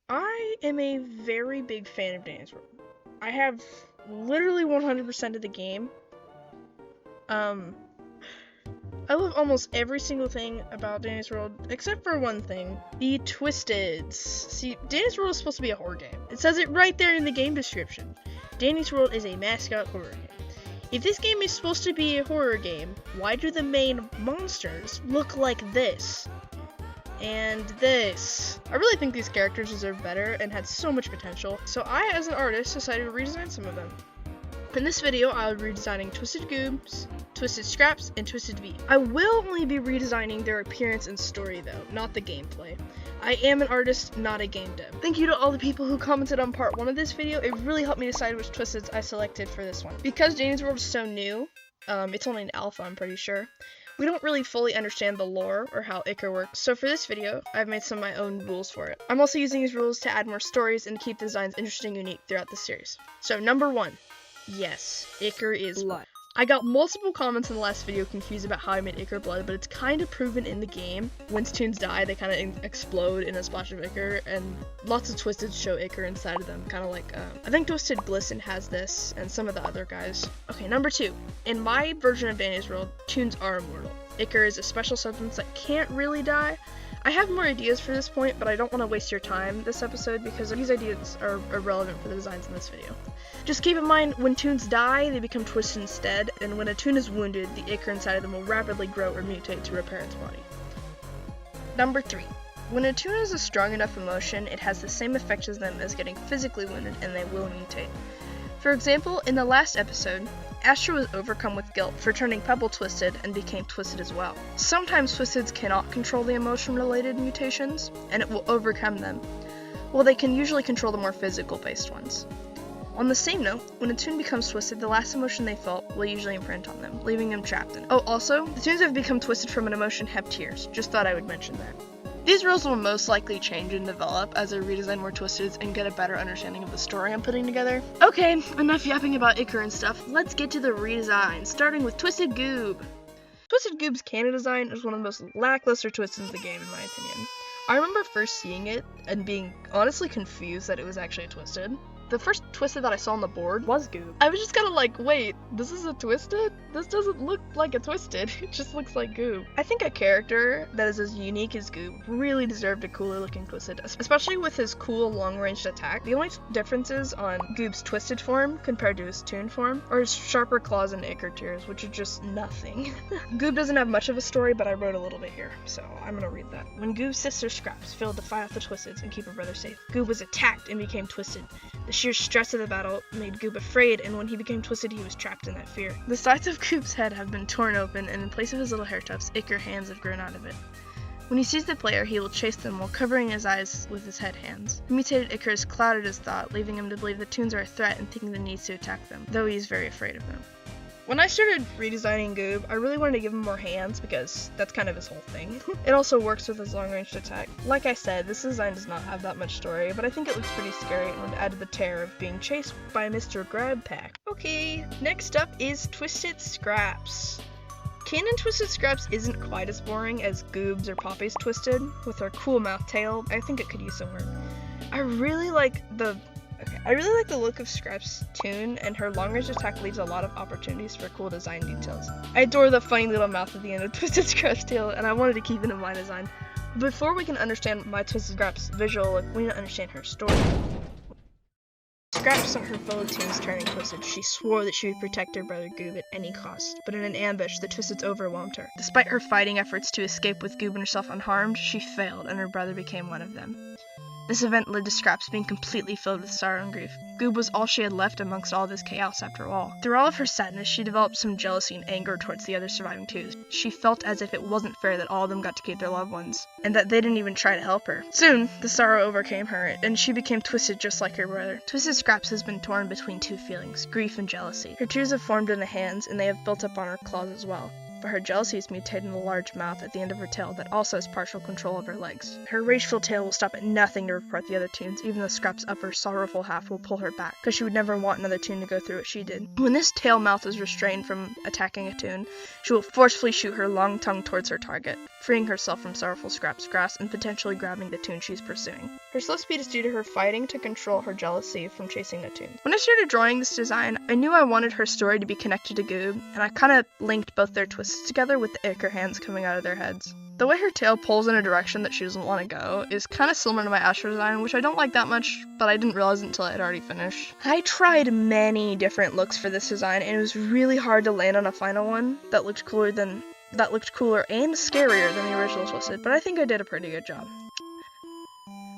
I am a very big fan of Danny's World. I have literally 100% of the game. I love almost every single thing about Danny's World, except for one thing, the Twisteds. See, Danny's World is supposed to be a horror game. It says it right there in the game description. Danny's World is a mascot horror game. If this game is supposed to be a horror game, why do the main monsters look like this? And this. I really think these characters deserve better and had so much potential, so I, as an artist, decided to redesign some of them. In this video, I'll be redesigning Twisted Goobs, Twisted Scraps, and Twisted V. I will only be redesigning their appearance and story though, not the gameplay. I am an artist, not a game dev. Thank you to all the people who commented on part 1 of this video. It really helped me decide which Twisteds I selected for this one. Because Danny's World is so new, it's only an alpha, I'm pretty sure, we don't really fully understand the lore or how Icar works, so for this video, I've made some of my own rules for it. I'm also using these rules to add more stories and keep the designs interesting and unique throughout the series. So number 1, yes, Icar is blood. I got multiple comments in the last video confused about how I made Icar blood, but it's kind of proven in the game. Once toons die, they kind of explode in a splash of Icar, and lots of Twisteds show Icar inside of them, kind of like, I think Twisted Glisten has this, and some of the other guys. Okay, number 2. In my version of Danny's World, toons are immortal. Icar is a special substance that can't really die. I have more ideas for this point, but I don't want to waste your time this episode because these ideas are irrelevant for the designs in this video. Just keep in mind, when toons die, they become twisted instead, and when a toon is wounded, the Icar inside of them will rapidly grow or mutate to repair its body. Number 3. When a toon has a strong enough emotion, it has the same effect as them as getting physically wounded, and they will mutate. For example, in the last episode, Astra was overcome with guilt for turning Pebble twisted and became twisted as well. Sometimes Twisteds cannot control the emotion-related mutations, and it will overcome them, while they can usually control the more physical-based ones. On the same note, when a toon becomes twisted, the last emotion they felt will usually imprint on them, leaving them trapped in it. Oh, also, the toons that have become twisted from an emotion have tears. Just thought I would mention that. These rules will most likely change and develop as I redesign more Twisteds and get a better understanding of the story I'm putting together. Okay, enough yapping about Icar and stuff. Let's get to the redesign, starting with Twisted Goob. Twisted Goob's canon design is one of the most lackluster Twisteds in the game, in my opinion. I remember first seeing it and being honestly confused that it was actually a Twisted. The first Twisted that I saw on the board was Goob. I was just kind of like, wait, this is a Twisted? This doesn't look like a Twisted, it just looks like Goob. I think a character that is as unique as Goob really deserved a cooler looking Twisted, especially with his cool long-ranged attack. The only differences on Goob's Twisted form compared to his toon form are his sharper claws and Icar tears, which are just nothing. Goob doesn't have much of a story, but I wrote a little bit here, so I'm gonna read that. When Goob's sister Scraps failed to fight off the Twisteds and keep her brother safe, Goob was attacked and became twisted. The sheer stress of the battle made Goob afraid, and when he became twisted, he was trapped in that fear. The sides of Goob's head have been torn open, and in place of his little hair tufts, Icar hands have grown out of it. When he sees the player, he will chase them while covering his eyes with his head hands. The mutated Icar has clouded his thought, leaving him to believe the toons are a threat and thinking the needs to attack them, though he is very afraid of them. When I started redesigning Goob, I really wanted to give him more hands because that's kind of his whole thing. It also works with his long-range attack. Like I said, this design does not have that much story, but I think it looks pretty scary and would add to the terror of being chased by Mr. Grab Pack. Okay, next up is Twisted Scraps. Canon Twisted Scraps isn't quite as boring as Goob's or Poppy's Twisted, with her cool mouth tail. I think it could use some work. I really like the look of Scraps' toon, and her long-range attack leaves a lot of opportunities for cool design details. I adore the funny little mouth at the end of Twisted Scraps' tail, and I wanted to keep it in my design. Before we can understand my Twisted Scraps' visual look, we need to understand her story. Scraps saw her fellow toons turning twisted. She swore that she would protect her brother Goob at any cost, but in an ambush, the Twisteds overwhelmed her. Despite her fighting efforts to escape with Goob and herself unharmed, she failed, and her brother became one of them. This event led to Scraps being completely filled with sorrow and grief. Goob was all she had left amongst all this chaos after all. Through all of her sadness, she developed some jealousy and anger towards the other surviving toons. She felt as if it wasn't fair that all of them got to keep their loved ones, and that they didn't even try to help her. Soon, the sorrow overcame her, and she became twisted just like her brother. Twisted Scraps has been torn between two feelings, grief and jealousy. Her tears have formed in the hands, and they have built up on her claws as well. But her jealousy is mutated in a large mouth at the end of her tail that also has partial control of her legs. Her rageful tail will stop at nothing to report the other toons, even though Scraps' upper sorrowful half will pull her back, because she would never want another toon to go through what she did. When this tail mouth is restrained from attacking a toon, she will forcefully shoot her long tongue towards her target. freeing herself from sorrowful Scrap's grasp and potentially grabbing the toon she's pursuing. Her slow speed is due to her fighting to control her jealousy from chasing the toon. When I started drawing this design, I knew I wanted her story to be connected to Goob, and I kind of linked both their twists together with the ichor hands coming out of their heads. The way her tail pulls in a direction that she doesn't want to go is kind of similar to my Astro design, which I don't like that much, but I didn't realize it until I had already finished. I tried many different looks for this design, and it was really hard to land on a final one that looked cooler and scarier than the original Twisted, but I think I did a pretty good job.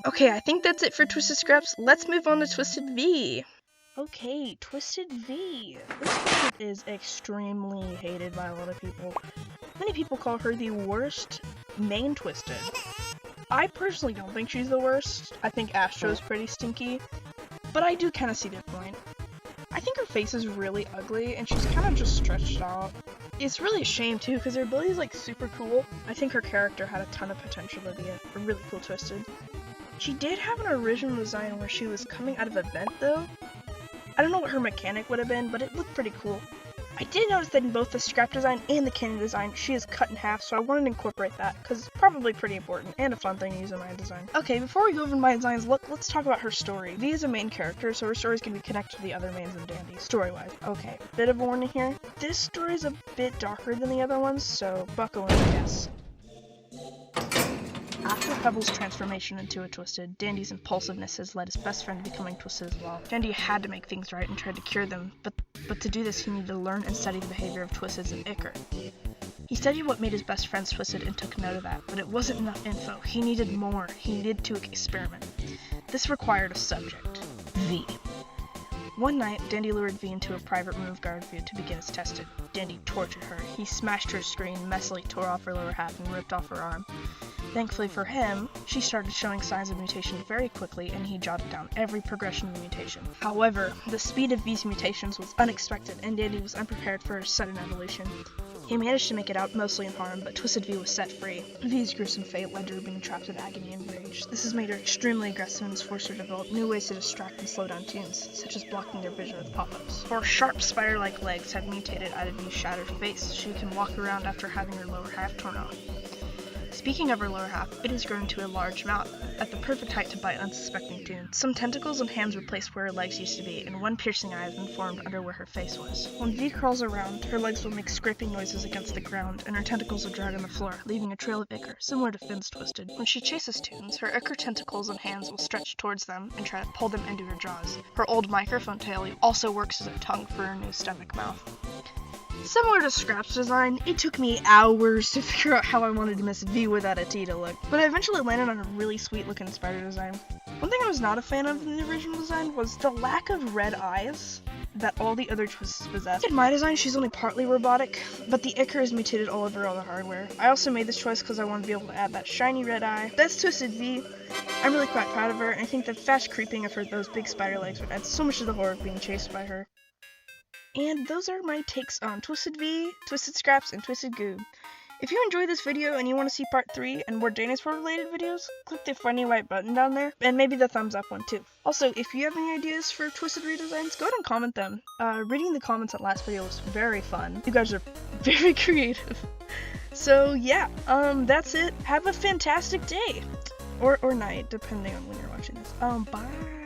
Okay, I think that's it for Twisted Scraps. Let's move on to Twisted V. Okay, Twisted V. This Twisted is extremely hated by a lot of people. Many people call her the worst main Twisted. I personally don't think she's the worst. I think Astro's pretty stinky, but I do kind of see their point. I think her face is really ugly, and she's kind of just stretched out. It's really a shame, too, because her ability is, like, super cool. I think her character had a ton of potential to be a really cool Twisted. She did have an original design where she was coming out of a vent, though. I don't know what her mechanic would have been, but it looked pretty cool. I did notice that in both the scrap design and the cannon design, she is cut in half, so I wanted to incorporate that, because it's probably pretty important, and a fun thing to use in my design. Okay, before we go over my designs, let's talk about her story. V is a main character, so her story is going to be connected to the other mains and dandies, story-wise. Okay, bit of a warning here. This story is a bit darker than the other ones, so buckle in, I guess. After Pebble's transformation into a Twisted, Dandy's impulsiveness has led his best friend to becoming Twisted as well. Dandy had to make things right and tried to cure them, but to do this he needed to learn and study the behavior of Twisteds and ichor. He studied what made his best friends Twisted and took note of that, but it wasn't enough info. He needed more. He needed to experiment. This required a subject. V. One night, Dandy lured V into a private room of guard view to begin his testing. Dandy tortured her. He smashed her screen, messily tore off her lower half, and ripped off her arm. Thankfully for him, she started showing signs of mutation very quickly, and he jotted down every progression of the mutation. However, the speed of V's mutations was unexpected, and Dandy was unprepared for her sudden evolution. He managed to make it out mostly unharmed, but Twisted V was set free. V's gruesome fate led to her being trapped in agony and rage. This has made her extremely aggressive and has forced her to develop new ways to distract and slow down toons, such as blocking their vision with pop-ups. Her sharp spider-like legs have mutated out of V's shattered face. She can walk around after having her lower half torn off. Speaking of her lower half, it has grown to a large mouth, at the perfect height to bite unsuspecting toons. Some tentacles and hands replaced where her legs used to be, and one piercing eye has been formed under where her face was. When V crawls around, her legs will make scraping noises against the ground, and her tentacles will drag on the floor, leaving a trail of ichor, similar to Finn's Twisted. When she chases toons, her ichor tentacles and hands will stretch towards them and try to pull them into her jaws. Her old microphone tail also works as a tongue for her new stomach mouth. Similar to Scrap's design, it took me hours to figure out how I wanted Miss V without a T to look, but I eventually landed on a really sweet looking spider design. One thing I was not a fan of in the original design was the lack of red eyes that all the other Twists possess. In my design, she's only partly robotic, but the ichor is mutated all over all the hardware. I also made this choice because I wanted to be able to add that shiny red eye. That's Twisted V. I'm really quite proud of her, and I think the fast creeping of those big spider legs would add so much to the horror of being chased by her. And those are my takes on Twisted V, Twisted Scraps, and Twisted Goob. If you enjoyed this video and you want to see part 3 and more dinosaur related videos, click the funny white button down there, and maybe the thumbs up one too. Also, if you have any ideas for Twisted redesigns, go ahead and comment them. Reading the comments at last video was very fun. You guys are very creative. So yeah, that's it. Have a fantastic day. Or night, depending on when you're watching this. Bye.